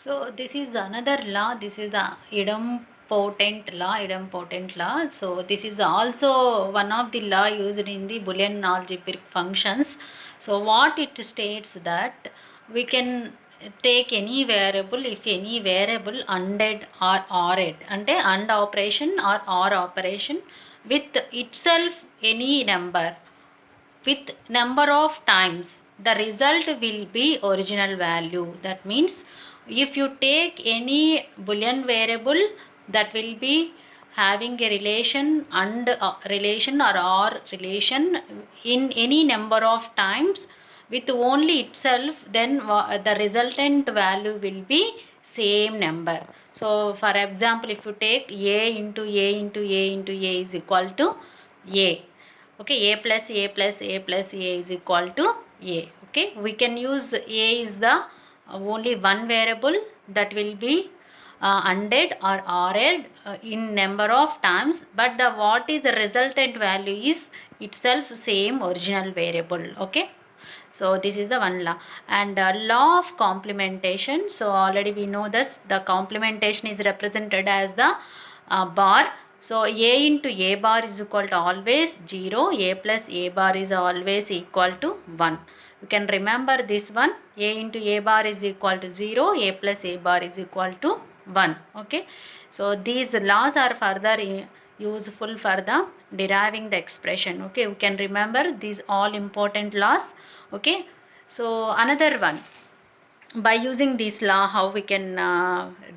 So this is another law. This is the idempotent law. Idempotent law. So this is also one of the law used in the Boolean algebraic functions. So what it states that we can take any variable if any variable ANDed or ORed ante AND operation or OR operation with itself any number with number of times, the result will be original value. That means if you take any boolean variable that will be having a relation and relation or relation in any number of times with only itself, then the resultant value will be same number. So for example, if you take a into a into a into a is equal to a, okay, a plus a plus a plus a is equal to a. Okay, we can use a is the only one variable that will be ANDed or ORed in number of times, but the what is the resultant value is itself same original variable. Okay, so this is the one law. And law of complementation. So already we know this, the complementation is represented as the bar. So a into a bar is equal to always 0, a plus a bar is always equal to 1. You can remember this one, a into a bar is equal to 0, a plus a bar is equal to 1. Okay, so these laws are further useful for the deriving the expression. Okay, you can remember these all important laws. Okay, so another one, by using this law how we can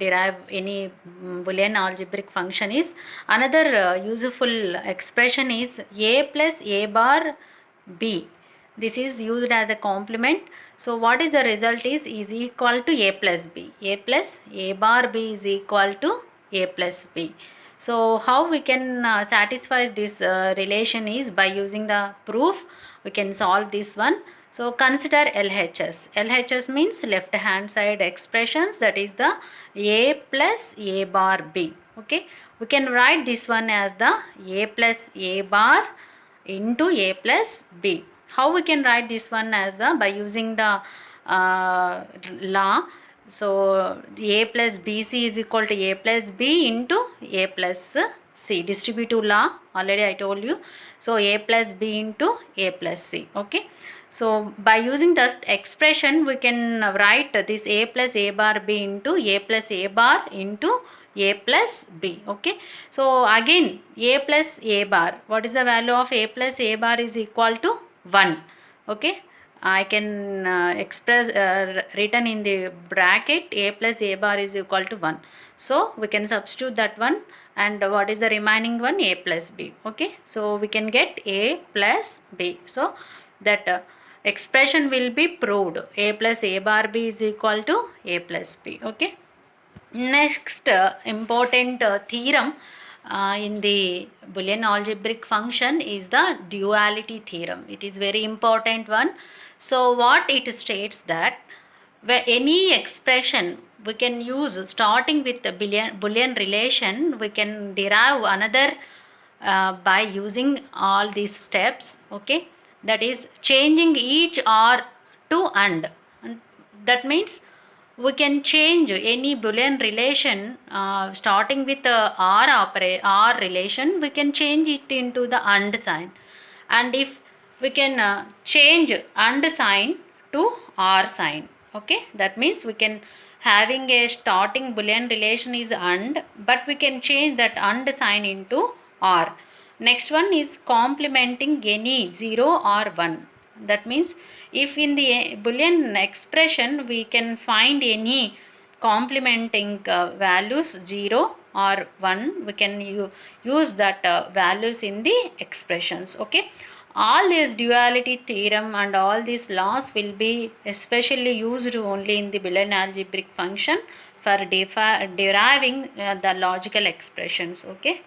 derive any Boolean algebraic function is another useful expression is a plus a bar b. This is used as a complement. So what is the result is equal to a plus b. A plus a bar b is equal to a plus b. So how we can satisfy this relation is by using the proof. We can solve this one. So consider LHS. LHS means left hand side expressions, that is the a plus a bar b. Okay, we can write this one as the a plus a bar into a plus b. How we can write this one as the, by using the law. So a plus bc is equal to a plus b into a plus c. Distributive law, already I told you. So a plus b into a plus c. Okay, so by using that expression we can write this a plus a bar b into a plus a bar into a plus b. Okay, so again a plus a bar, what is the value of a plus a bar is equal to 1. Okay, I can express written in the bracket a plus a bar is equal to 1. So we can substitute that one, and what is the remaining one, a plus b. Okay, so we can get a plus b. So that expression will be proved, a plus a bar b is equal to a plus b. Okay, next important theorem in the Boolean algebraic function is the duality theorem. It is very important one. So what it states that where any expression we can use starting with the Boolean relation, we can derive another by using all these steps. Okay, that is changing each or to and that means we can change any Boolean relation starting with the or relation, we can change it into the and sign. And if we can change and sign to or sign. Okay, that means we can having a starting Boolean relation is and, but we can change that and sign into or. Next one is complementing any 0 or 1. That means if in the Boolean expression we can find any complementing values 0 or 1, we can use that values in the expressions. Okay, all this duality theorem and all these laws will be especially used only in the Boolean algebraic function for deriving the logical expressions. Okay.